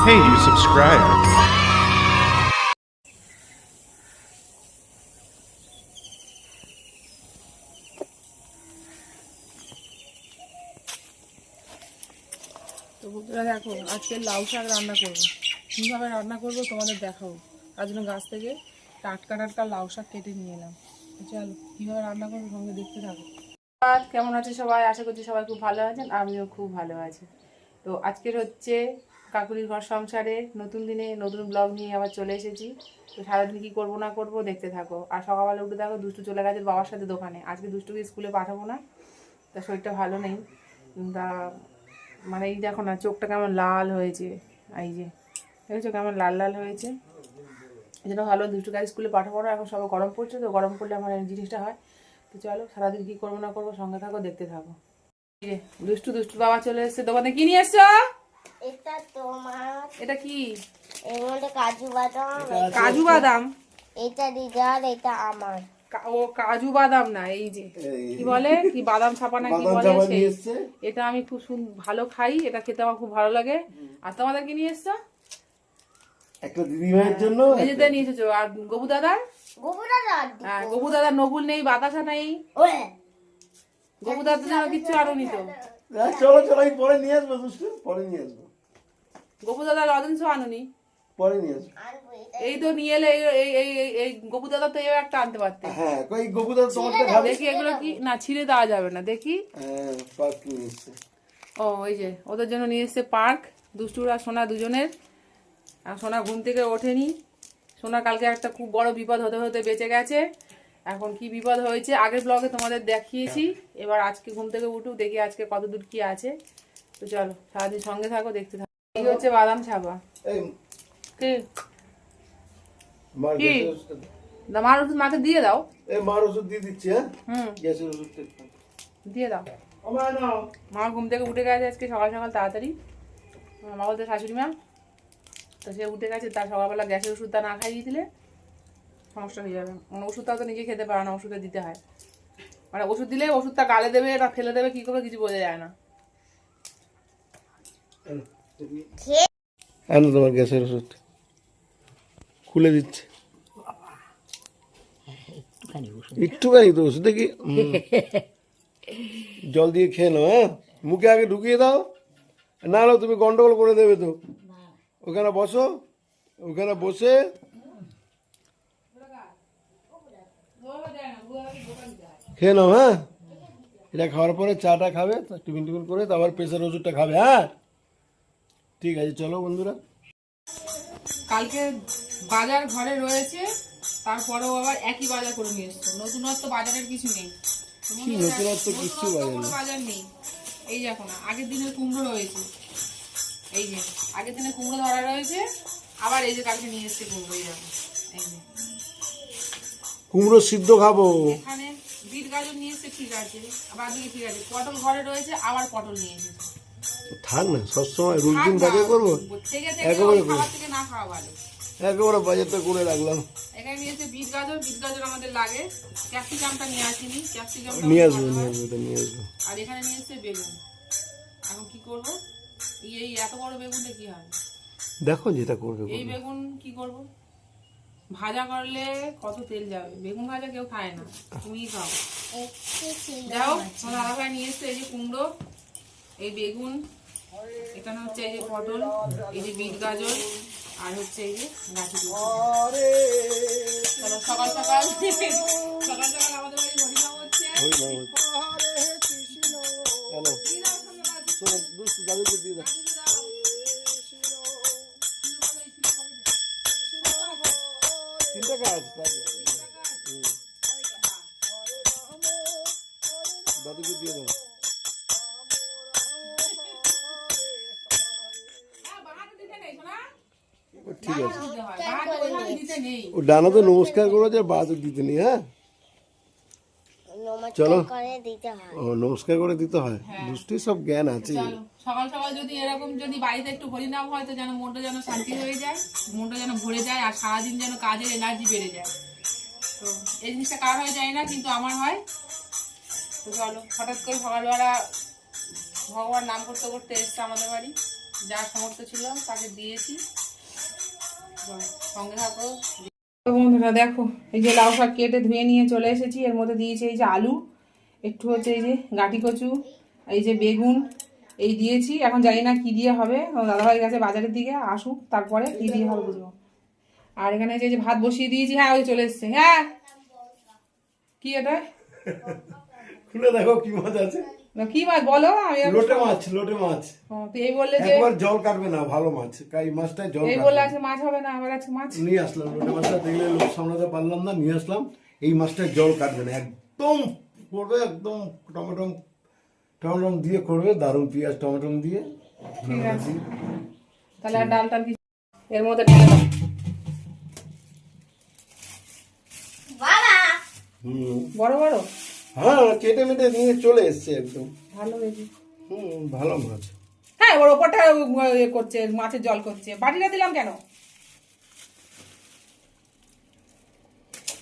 Hey, you subscribed. তো বন্ধুরা দেখো, আজকে লাউ শাক রান্না করবো। কীভাবে রান্না করবো তোমাদের দেখাবো। তার জন্য গাছ থেকে টাটকা টাটকা লাউ শাক কেটে নিয়ে এলাম। চলো কীভাবে রান্না করবো সঙ্গে দেখতে থাকো। কেমন আছে সবাই? আশা করছি সবাই খুব ভালো আছেন, আমিও খুব ভালো আছি। তো আজকের হচ্ছে কাকুরির ঘর সংসারে নতুন দিনে নতুন ব্লগ নিয়ে আবার চলে এসেছি। তো সারাদিন কী করবো না করবো দেখতে থাকো। আর সকালবেলা উঠে দেখো দুষ্টু চলে গেছে বাবার সাথে দোকানে। আজকে দুষ্টুকে স্কুলে পাঠাবো না, তা শরীরটা ভালো নেই। তা মানে এই দেখো না, চোখটা কেমন লাল হয়েছে, এই যে দেখেছো কেমন লাল লাল হয়েছে। এই জন্য ভালো দুষ্টুকে স্কুলে পাঠাবো না। এখন সবাই গরম পড়ছে, তো গরম পড়লে আমার এই জিনিসটা হয়। তো চলো সারাদিন কী করবো না করবো সঙ্গে থাকো, দেখতে থাকো। দুষ্টু দুষ্টু বাবা চলে এসছে দোকানে। কি নিয়ে এসছো? এটা তোমার, এটা কি? এর মধ্যে কাজু বাদাম, কাজু বাদাম। এটা দিদার, এটা আমার। ও কাজু বাদাম না, এই যে কি বলে, কি বাদাম ছাপা না কি বলে সেই। এটা আমি খুব ভালো খাই, এটা খেতে আমার খুব ভালো লাগে। আর তোমাদের কি নিয়ে এসছো? একটা দিদিভাইয়ের জন্য নিজেদের নিয়ে এসেছো। আর গবু দাদার? হ্যাঁ, গবু দাদার নকুল নেই, বাতাসা নেই। গবু দাদার জন্য কিচ্ছু আনোনি তো? চলো চলো, আমি পরে নিয়ে আসবো, দুষ্টু পরে নিয়ে আসবো। গবু দাদার লজেন্সও আনোনি? পরে নিয়ে আসবো। এই তো নিয়ে এলে, এই গবু দাদা তো এও একটা আনতে পারতে। হ্যাঁ, কই গোপুদা তোমারটা খাবে? দেখি এগুলো কি না, ছিঁড়ে দেওয়া যাবে না, দেখি। হ্যাঁ, পার্ক নিয়ে এসছে। ও এই যে ওদের জন্য নিয়ে এসছে পার্ক, দুষ্টুর আর সোনা দুজনের। আর সোনা ঘুম থেকে ওঠেনি। সোনা কালকে একটা খুব বড় বিপদ হতে হতে বেঁচে গেছে। এখন কি বিপদ হয়েছে আগের ব্লগে তোমাদের দেখিয়েছি। এবার আজকে ঘুম থেকে উঠুক, দেখি আজকে কত দূর কি আছে। তো চলো সারাদিন সঙ্গে থাকো, দেখতে থাকো। এই হচ্ছে বাদাম ছাপা। এই কি মার কি? গ্যাসের ওষুধ। মার ওষুধ মাকে দিয়ে দাও। এই মার ওষুধ দিয়ে দিচ্ছি। হ্যাঁ, হুম, গ্যাসের ওষুধটা দিয়ে দাও। আমার নাও। মা ঘুম থেকে উঠে গেছে আজকে সকাল সকাল তাড়াতাড়ি। মা বলতে শাশুড়ি মা, তো সে উঠে গেছে। তার সকালবেলা গ্যাসের ওষুধটা না খাইয়ে দিলে সমস্যা হয়ে যাবে। মানে ওষুধটাও তো নিজে খেতে পারে না, ওষুধটা দিতে হয়। মানে ওষুধ দিলে ওষুধটা গালে দেবে না ফেলে দেবে, কী করবে কিছু বোঝা যায় না। আনো তোমার গ্যাসের ওষুধ, খুলে দিচ্ছে। একটুখানি তো ওষুধ দেখি, জল দিয়ে খেয়ে নাও। হ্যাঁ, মুখে আগে ঢুকিয়ে দাও, না হলে তুমি গন্ডগোল করে দেবে তো। ওখানে বসো, ওখানে বসে খেয়ে নাও। হ্যাঁ, এটা খাওয়ার পরে চাটা খাবে, টিফিন টিফিন করে তারপর প্রেশার ওষুধটা খাবে। হ্যাঁ ঠিক আছে, চলো বন্ধুরা। কালকে বাজার ঘরে রয়েছে, তারপরেও আবার একই বাজার করে নিয়ে এসছো। নতুনত্ব বাজারের কিছু নেই। কি নতুনত্ব? কিচ্ছু কোনো বাজার নেই। এই যে এখন আগের দিনের কুমড়ো রয়েছে, এই যে আগের দিনে কুমড়ো ধরা রয়েছে। আবার এই যে কালকে নিয়ে এসছে কুমড়ো, এই দেখো, এই যে কুমড়ো সিদ্ধ খাবো। এখানে বিট গাজর নিয়ে এসছে, ঠিক আছে, আবার দিকে ঠিক আছে। পটল ঘরে রয়েছে, আবার পটল নিয়ে এসেছে। থাক না, সবসময় রোজ দিন তাকে করবো। থেকে একেবারে খাবার থেকে না খাওয়া ভালো। একেবারে বাজারটা করে রাখলাম। এখানে নিয়ে এসে বিট গাজর, বিট গাজর আমাদের লাগে। ক্যাপসিকামটা নিয়ে আসিনি, ক্যাপসিকামটা নিয়ে আসবো, নিয়ে আসবো, এটা নিয়ে আসবো। আর এখানে নিয়ে এসে বেগুন। এখন কি করবো? এই এত বড় বেগুনটা কি হয়? দেখো যেটা করবে এই করবে। বেগুন কি করব? ভাজা করলে কত তেল যাবে। বেগুন ভাজা কেউ খায় না, তুমি খাও। যাও, দাদা ভাই নিয়ে এসছে এই যে কুমড়ো, এই বেগুন, এখানে হচ্ছে এই যে পটল, এই যে বিট গাজর, আর হচ্ছে এই যে গাছি। চলো সকাল সকাল সকাল সকাল আমাদের বাড়ি হরিনাম হচ্ছে। হ্যালো, শোনো দুষ্টু, দাদুকে দিয়ে দাও। তিনটা কাজ দাদুকে দিয়ে দাও। ঠিক আছে, ও ডানাতে নমস্কার করেছে, বাহাদুর দিতে নেই। হ্যাঁ চলো, ও নমস্কার করে দিতে হয়। দুষ্টির সব জ্ঞান আছে। সকাল সকাল যদি এরকম যদি বাড়িতে একটু হরিনাম হয়, তো যেন মনটা যেন শান্তি হয়ে যায়, মনটা যেন ভরে যায়, আর সারাদিন যেন কাজের এনার্জি বেড়ে যায়। তো এই জিনিসটা কার হয় যায় না, কিন্তু আমার হয়। তো চলো, হঠাৎ করে সকালবেলা ভগবান নাম করতে করতে এসছে আমাদের বাড়ি। যার সমর্থ ছিল তাকে দিয়েছি। সঙ্গে থাকো। বন্ধুরা দেখো, এই যে লাউ শাক কেটে ধুয়ে নিয়ে চলে এসেছি। এর মধ্যে দিয়েছি এই যে আলু, একটু হচ্ছে এই যে গাঁটি কচু, এই যে বেগুন, এই দিয়েছি। এখন জানি না কি দিয়ে হবে, দাদাভাই গেছে বাজারের দিকে, আসুক তারপরে কি দিয়ে হবে বুঝবো। আর এখানে যে ভাত বসিয়ে দিয়েছি। হ্যাঁ, ওই চলে এসছে। হ্যাঁ, কি এটা? খুলে দেখো কি মাছ আছে। কি মাছ বলো? আমি লোটে মাছ, লোটে মাছ। তো এই বললে যে একবার জল কাটবে না, ভালো মাছ। এই মাছটা জল এই কাটবে বললে না। আজকে মাছ হবে না, আমার আজকে মাছ নিয়ে আসলাম লোটে মাছটা, দেখলে লোক সামলাতে পারলাম না, নিয়ে আসলাম। এই মাছটা জল কাটবে না, একদম করবে, একদম টমেটো টমেটো দিয়ে করবে, দারুণ পেঁয়াজ টমেটো দিয়ে। ঠিক আছে, তাহলে আর ডাল টাল কিছু এর মধ্যে ঢেলে দাও। বাবা বড় বড় হ্যাঁ, কেটে মেটে নিয়ে চলে এসছে একদম। ভালো হয়েছে। ভালো মাছ। হ্যাঁ, ওর ওপরটা ইয়ে করছে, মাছের জল করছে। বাটিটা দিলাম কেন?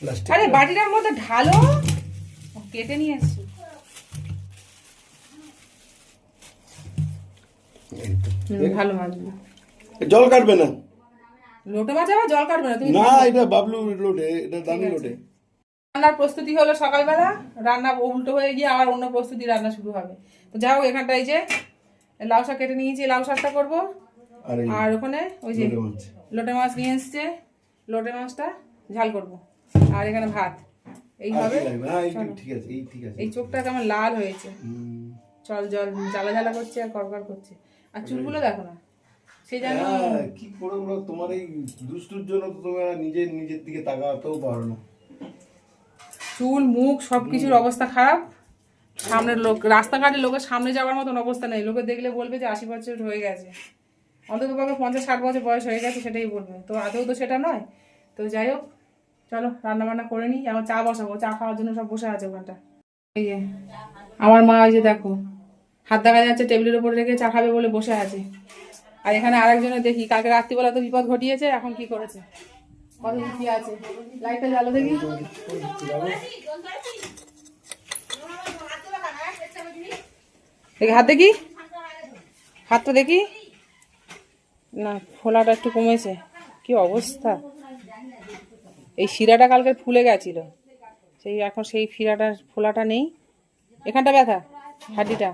প্লাস্টিক। আরে বাটিটার মধ্যে ঢালো, কেটে নিয়ে এসছি। ভালো মাছ, জল কাটবে না। লোটে মাছ আবার জল কাটবে না তুমি? না, এটা বাবলু লোটে, এটা দামি লোটে। রান্নার প্রস্তুতি হলো সকালবেলা, রান্না উল্টো হয়ে গিয়ে আবার অন্য প্রস্তুতি রান্না শুরু হবে। তো যাই হোক, এখানটা এই যে লাউ শাক কেটে নিয়েছি, লাউ শাকটা করবো। আর ওখানে ওই যে লোটে মাছ নিয়ে এসছে, লোটে মাছটা ঝাল করবো। আর এখানে ভাত এইভাবে। এই চোখটা কেমন লাল হয়েছে, চল জল জ্বালা জ্বালা করছে আর করকর করছে। আর চুলগুলো দেখো না, সে যেন কি করে বলো, তোমার এই দুষ্টুর জন্য তো তোমরা নিজের দিকে তাকাতেও পারো না। চুল মুখ সবকিছুর অবস্থা খারাপ। সামনের লোক, রাস্তাঘাটে লোকের সামনে যাওয়ার মতন অবস্থা নেই। লোকে দেখলে বলবে যে 80 বছর হয়ে গেছে, অন্তত পক্ষে 50-60 বছর বয়স হয়ে গেছে, সেটাই বলবে। তো আদৌ তো সেটা নয়। তো যাই হোক, চলো রান্না বান্না করে নিই। আমার চা বসাবো, চা খাওয়ার জন্য সব বসে আছে ওখানটা। এই যে আমার মা, ওই যে দেখো হাত দেখা যাচ্ছে টেবিলের উপরে রেখে চা খাবে বলে বসে আছে। আর এখানে আরেকজনের দেখি, কালকে রাত্রিবেলা তো বিপদ ঘটিয়েছে, এখন কি করেছে, কত কি আছে। লাইটটা জ্বালো দেখি। হাত দেখি, হাতটা দেখি না, ফোলাটা একটু কমেছে। কি অবস্থা, এই শিরাটা কালকে ফুলে গেছিল, সেই এখন সেই ফোলাটা নেই। এখানটা ব্যথা, হাড্ডিটা,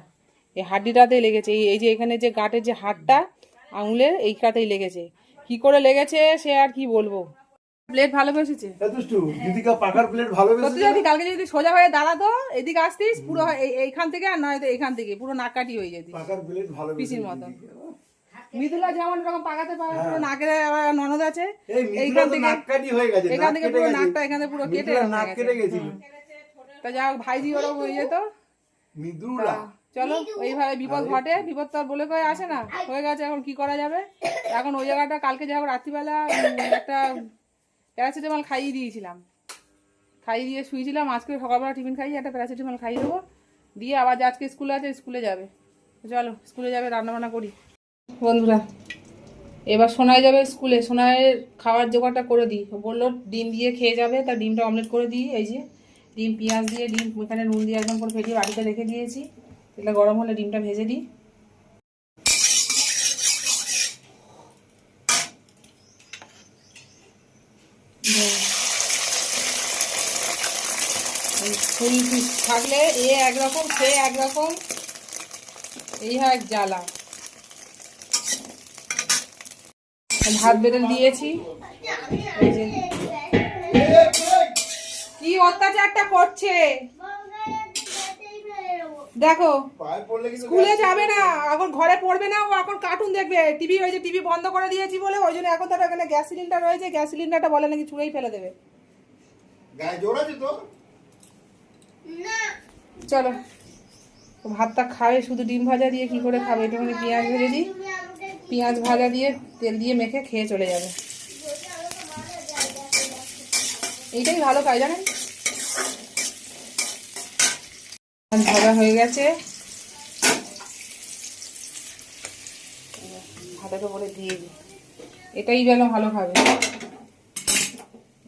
এই হাড্ডিটাতেই লেগেছে। এই যে এখানে যে গাঁটের যে হাড়টা আঙুলের, এইটাতেই লেগেছে। কি করে লেগেছে সে আর কি বলবো। প্লেট ভালো বসেছে, কালকে যদি সোজা হয়ে দাঁড়াতো, এদিকে আসতিস পুরো এইখান থেকে, আর নয় তো এইখান থেকে পুরো নাককাটি হয়ে যেত পিসির মতন। মৃদুলা যেমন রকম পাকাতে পারে, পুরো নাকের ননদ আছে, এইখান থেকে এখান থেকে পুরো নাকটা এখানে পুরো কেটে গেছে। তা যা হোক, ভাইজি ওরকম হয়ে যেত। চলো, এইভাবে বিপদ ঘটে, বিপদ তো আর বলে কয়ে আসে না, হয়ে গেছে, এখন কি করা যাবে। এখন ওই জায়গাটা কালকে যা হোক রাত্রিবেলা একটা প্যারাসিটামল খাইয়ে দিয়েছিলাম, খাইয়ে দিয়ে শুয়েছিলাম। আজকে সকালবেলা টিফিন খাইয়ে একটা প্যারাসিটামল খাইয়ে দেবো, দিয়ে আবার যে আজকে স্কুলে আছে স্কুলে যাবে। চলো স্কুলে যাবে, রান্নাবান্না করি। বন্ধুরা, এবার সোনাই যাবে স্কুলে, সোনাইয়ের খাওয়ার জোগাড়টা করে দিই। বললো ডিম দিয়ে খেয়ে যাবে, তা ডিমটা অমলেট করে দিই। এই যে ডিম, পেঁয়াজ দিয়ে ডিম এখানে নুন দিয়ে একদম করে ফেটিয়ে বাড়িতে রেখে দিয়েছি। এটা গরম হলে ডিমটা ভেজে দিই। ফুল পিস থাকলে এ একরকম, সে একরকম, এই হয় এক জ্বালা। ভাত বেড়ে দিয়েছি। এই যে কি অত্যাচারটা করছে দেখো, স্কুলে যাবে না এখন, ঘরে পড়বে না, ও এখন কার্টুন দেখবে। টিভি হয়েছে, টিভি বন্ধ করে দিয়েছি বলে ওই জন্য এখন তার এখানে গ্যাস সিলিন্ডার রয়েছে, গ্যাস সিলিন্ডারটা বলে নাকি ছুঁড়েই ফেলে দেবে। চলো, ভাতটা খাবে শুধু ডিম ভাজা দিয়ে, কি করে খাবে, একটুখানি পেঁয়াজ ভেজে দিই, পেঁয়াজ ভাজা দিয়ে তেল দিয়ে মেখে খেয়ে চলে যাবে। এইটাই ভালো খাই জানেন। ভাজা হয়ে গেছে, ভাতাটা বলে দিয়ে দিই। এটাই যেন ভালো খাবে,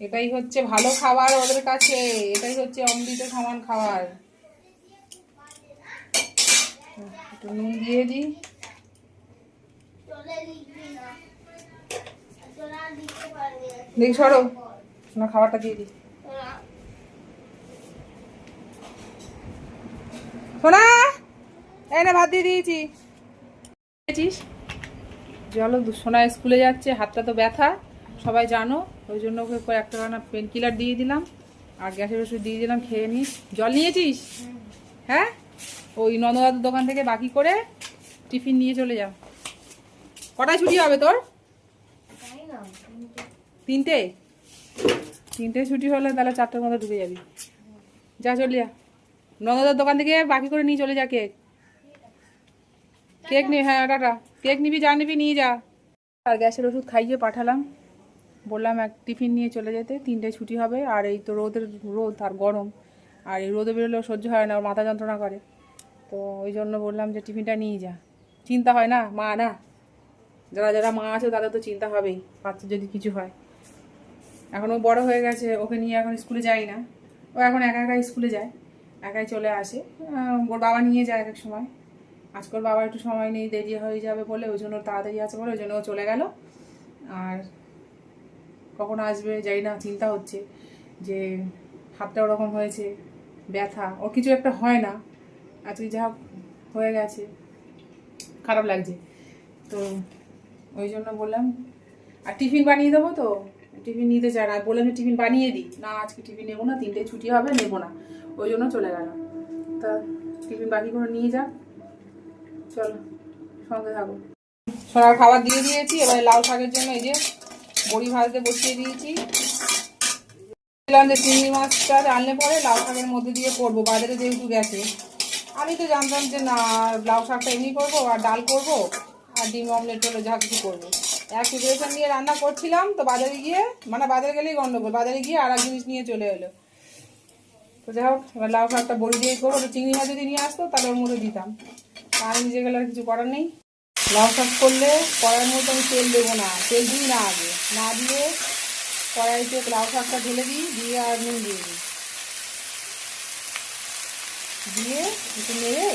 এটাই হচ্ছে ভালো খাবার ওদের কাছে, এটাই হচ্ছে অমৃত সমান খাবার। একটু নুন দিয়ে দিই, দিতে পারবে দেখি সরো, না খাবারটা দিয়ে দিই। সোনা, এই না ভাত দিয়ে দিয়েছি। খেয়েছিস? চলো, সোনা স্কুলে যাচ্ছে, হাতটা তো ব্যথা সবাই জানো, ওই জন্য ওকে একটা পেন কিলার দিয়ে দিলাম আর গ্যাসের ওষুধ দিয়ে দিলাম, খেয়ে নিস। জল নিয়েছিস? হ্যাঁ, ওই নন্দদাদের দোকান থেকে বাকি করে টিফিন নিয়ে চলে যা। কটায় ছুটি হবে তোর? তাই না? তিনটে ছুটি হলে তাহলে 4টার মধ্যে ঢুকে যাবি। যা চলে যা, নন্দদার দোকান থেকে বাকি করে নিয়ে চলে যা কেক নি। হ্যাঁ টাটা, কেক নিবি, যা নিবি নিয়ে যা। আর গ্যাসের ওষুধ খাইয়ে পাঠালাম, বললাম এক টিফিন নিয়ে চলে যেতে, 3টায় ছুটি হবে। আর এই তো রোদ আর গরম, আর এই রোদে বেরোলেও সহ্য হয় না, ওর মাথা যন্ত্রণা করে, তো ওই জন্য বললাম যে টিফিনটা নিয়ে যা। চিন্তা হয় না, মা না, যারা যারা মা আছে তাদের তো চিন্তা হবেই, বাচ্চা যদি কিছু হয়। এখন ও বড় হয়ে গেছে, ওকে নিয়ে এখন স্কুলে যাই না, ও এখন একা একা স্কুলে যায়, একাই চলে আসে। ওর বাবা নিয়ে যায় এক সময়, আজকাল বাবা একটু সময় নেই, দেরি হয়ে যাবে বলে, ওই জন্য তাড়াতাড়ি আছে বলে ওই জন্য ও চলে গেল। আর কখন আসবে যাই না, চিন্তা হচ্ছে যে হাতটা ওরকম হয়েছে, ব্যথা, ওর কিছু একটা হয় না, আজকে যা হয়ে গেছে, খারাপ লাগছে। তো ওই জন্য বললাম, আর টিফিন বানিয়ে দেবো, তো টিফিন নিতে চায় না, বললাম যে টিফিন বানিয়ে দিই না, আজকে টিফিন নেবো না, 3টায় ছুটি হবে, নেবো না, ওই জন্য চলে গেল। তা টিফিন বাকি করে নিয়ে যা, চলো সঙ্গে থাকো। সোনার খাবার দিয়ে দিয়েছি, এবারে লাউ শাকের জন্য এই যে বড়ি ভাজতে বসিয়ে দিয়েছি। বললাম যে চিংড়ি মাছটা আনলে পরে লাউ শাকের মধ্যে দিয়ে করবো, বাজারে যেহেতু গেছে। আমি তো জানতাম যে না, লাউ শাকটা এমনি করবো আর ডাল করবো আর ডিম অমলেট করে যা কিছু করবো, এক প্রিপারেশন নিয়ে রান্না করছিলাম, তো বাজারে গিয়ে, মানে বাজারে গেলেই গন্ডগোল, বাজারে গিয়ে আর এক জিনিস নিয়ে চলে এলো। তো যাই হোক, এবার লাউ শাকটা বড়ি দিয়ে করবো, তো চিংড়ি মাছ যদি নিয়ে আসতো তাহলে ওর মধ্যে দিতাম, আর নিজে গেলে আর কিছু করার নেই। লাউ শাক করলে কড়াইয়ের মধ্যে আমি তেল দেবো না, তেল দিই না, আগে না দিয়ে কড়াইতে লাউ শাকটা ঢেলে দিই, দিয়ে আর নুন দিয়ে দিই, দিয়ে একটু নেড়ে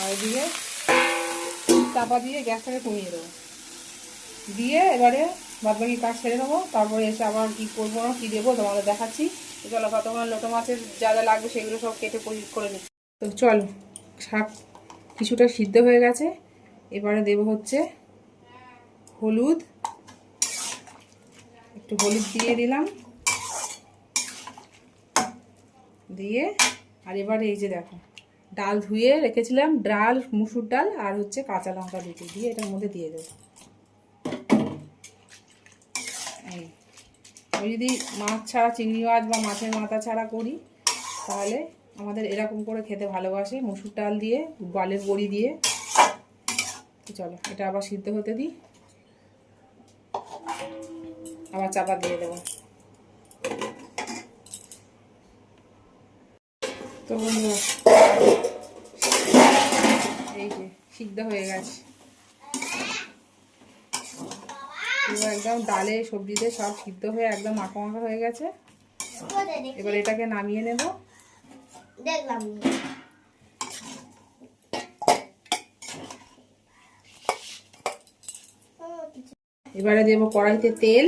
আর দিয়ে চাপা দিয়ে গ্যাসটাকে কমিয়ে দেবো, দিয়ে এবারে বাদবাকি কাজ ছেড়ে দেবো, তারপরে এসে আবার কী করবো না কী দেবো তোমাদের দেখাচ্ছি। তো চলো, ততক্ষণ লোটো মাছের যা যা লাগবে সেগুলো সব কেটে পরিষ্কার করে নিই। তো চলো, শাক কিছুটা সিদ্ধ হয়ে গেছে, এবারে দেবো হচ্ছে হলুদ, একটু হলুদ দিয়ে দিলাম, দিয়ে আর এবারে এই যে দেখো ডাল ধুয়ে রেখেছিলাম, ডাল, মুসুর ডাল আর হচ্ছে কাঁচা লঙ্কা দুটো দিয়ে এটার মধ্যে দিয়ে দেবো। এই আমি যদি মাছ ছাড়া, চিংড়ি মাছ বা মাছের মাথা ছাড়া করি, তাহলে আমাদের এরকম করে খেতে ভালোবাসে, মুসুর ডাল দিয়ে, ডালের বড়ি দিয়ে। চলো এটা আবার সিদ্ধ হতে দিই, আবার চাপা দিয়ে দেবো। তো বন্ধুরা এই যে সিদ্ধ হয়ে গেছে, একদম ডালে সবজিতে সব সিদ্ধ হয়ে একদম মাখা মাখা হয়ে গেছে। এবার এটাকে নামিয়ে নেব। দেখলাম এবারে দেবো কড়াইতে তেল,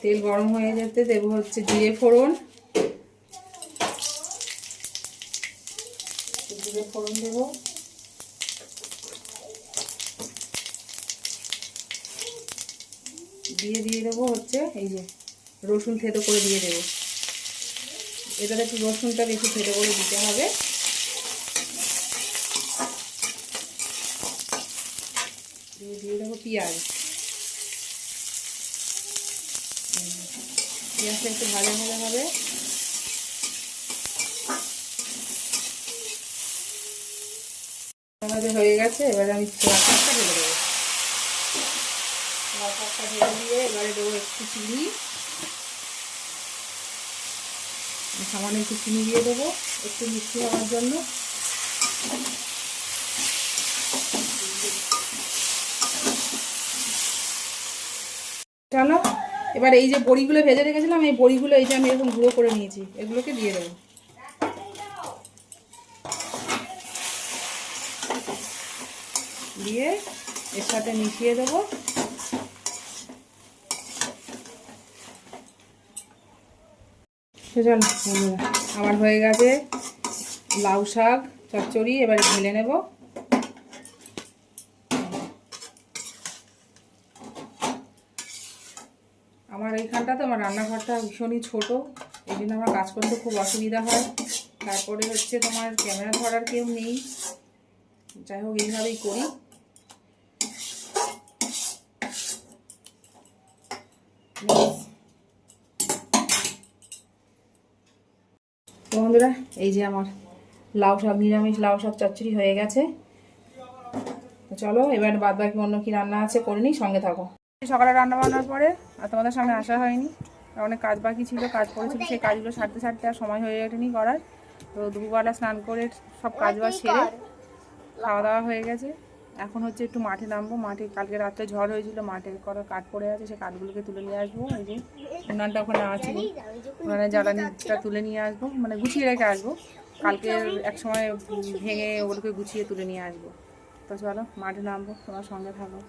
তেল গরম হয়ে যেতে দেবো হচ্ছে জিরে ফোড়ন, জিরে ফোড়ন দেবো, দিয়ে দেবো হচ্ছে এই যে রসুন থেতো করে দিয়ে দেবো, এটাতে একটু রসুনটা বেশি থেতো করে দিতে হবে। দিয়ে দেবো পেঁয়াজ, পেঁয়াজটা একটু ভাজা ভাজা হবে। ভাজা হয়ে গেছে, এবারে আমি লাউ শাকটা ঢেলে দেবো, লাউ শাকটা ঢেলে দিয়ে এবারে দেবো একটু চিনি, সামান্য একটু চিনি দিয়ে দেবো একটু মিষ্টি হওয়ার জন্য। চলো এবার এই যে বড়িগুলো ভেজে রেখেছিলাম, এই বড়িগুলো এই যে আমি এরকম গুঁড়ো করে নিয়েছি, এগুলোকে দিয়ে দেবো। দিয়ে এর সাথে মিশিয়ে দেবো। চলো বন্ধুরা, আমার হয়ে গেছে লাউ শাক চচ্চড়ি, এবারে ঢেলে নেব। আমার এইখানটা তো আমার রান্নাঘরটা ভীষণই ছোট, এই জন্য আমার কাজ করতে খুব অসুবিধা হয়। তারপরে হচ্ছে তোমার ক্যামেরা ধরার কেউ নেই, যাই হোক এইভাবেই করি। তো বন্ধুরা, এই যে আমার লাউ শাক, নিরামিষ লাউ শাক চচ্চড়ি হয়ে গেছে। তো চলো এবার বাদ বাকি অন্য কি রান্না আছে করে নিই, সঙ্গে থাকো। সকালে রান্না বান্নার পরে আর তোমাদের সামনে আসা হয়নি, অনেক কাজ বাকি ছিল, কাজ পড়েছিল, সেই কাজগুলো সারতে সারতে আর সময় হয়ে ওঠেনি করার। তো দুপুরবেলা স্নান করে সব কাজ বাজ সেরে খাওয়া দাওয়া হয়ে গেছে। এখন হচ্ছে একটু মাঠে নামবো। মাঠে কালকে রাত্রে ঝড় হয়েছিল, মাঠে করা কাঠ পড়ে আছে, সেই কাঠগুলোকে তুলে নিয়ে আসবো। এই যে উনানটা ওখানে আছে, ওখানে জ্বালানিটা তুলে নিয়ে আসবো, মানে গুছিয়ে রেখে আসবো। কালকে এক সময় ভেঙে ওগুলোকে গুছিয়ে তুলে নিয়ে আসবো। তো চলো মাঠে নামবো, তোমার সঙ্গে থাকো।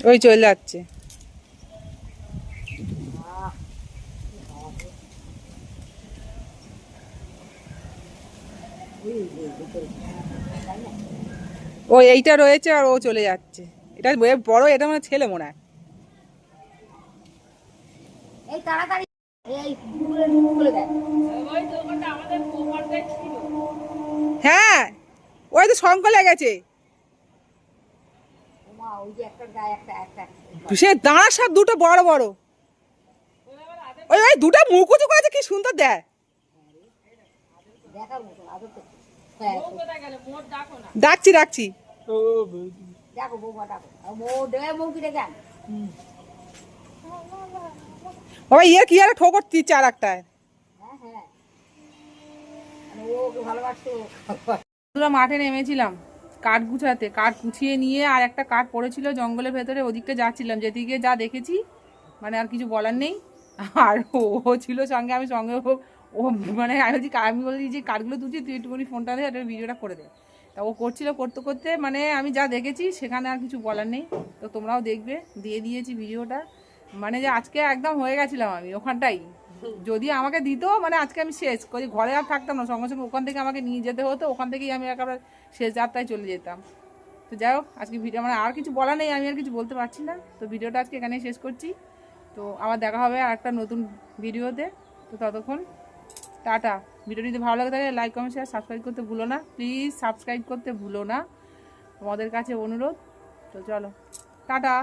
ওই চলে যাচ্ছে। ও এইটা রয়েছে আর ও চলে যাচ্ছে। এটা বড়, এটা মানে ছেলে মনে হয়। এই তাড়াতাড়ি এই খুলে দেয়। হ্যাঁ, ওই তো সংকলে গেছে। ওই যে একটা গায়ে একটা সে দাঁড়া সব দুটো বড় বড়, ওই ওই দুটো মুকুচু করেছে, কি সুন্দর দেয়। দেখার মতো আদর তো। ডাকছি ডাকছি। দেখো বৌমা ডাকো, বউ ডেকে বউ কি ডেকে। ওই ইয়ে কি আর ঠোকর দিচ্ছে আর একটায়। হ্যাঁ হ্যাঁ, ও ওকে ভালোবাসতো। পুরো মাঠে নেমেছিলাম কাঠ গুছাতে, কাঠ গুছিয়ে নিয়ে আর একটা কাঠ পড়েছিল জঙ্গলের ভেতরে, ওদিকটা যাচ্ছিলাম, যেদিকে যা দেখেছি মানে আর কিছু বলার নেই। আর ও ছিল সঙ্গে, আমি সঙ্গে ও মানে আমি বলছি যে কাঠগুলো তুলছি, তুই একটুখানি ফোনটা দে, একটা ভিডিওটা করে দে। তা ও করছিল, করতে করতে মানে আমি যা দেখেছি সেখানে আর কিছু বলার নেই। তো তোমরাও দেখবে, দিয়ে দিয়েছি ভিডিওটা। মানে যে আজকে একদম হয়ে গেছিলাম আমি ওখানটাই, যদি আমাকে দিত মানে আজকে আমি শেষ করি, ঘরে আর থাকতাম না, সঙ্গে সঙ্গে ওখান থেকে আমাকে নিয়ে যেতে হতো, ওখান থেকেই আমি একেবারে শেষ যাত্রায় চলে যেতাম। তো যাই হোক আজকে ভিডিও মানে আর কিছু বলা নেই, আমি আর কিছু বলতে পারছি না। তো ভিডিওটা আজকে এখানেই শেষ করছি। তো আবার দেখা হবে আর একটা নতুন ভিডিওতে। তো ততক্ষণ টাটা। ভিডিওটি যদি ভালো লাগে তাহলে লাইক কমেন্ট শেয়ার সাবস্ক্রাইব করতে ভুলো না, প্লিজ সাবস্ক্রাইব করতে ভুলো না, তোমাদের কাছে অনুরোধ। তো চলো টাটা।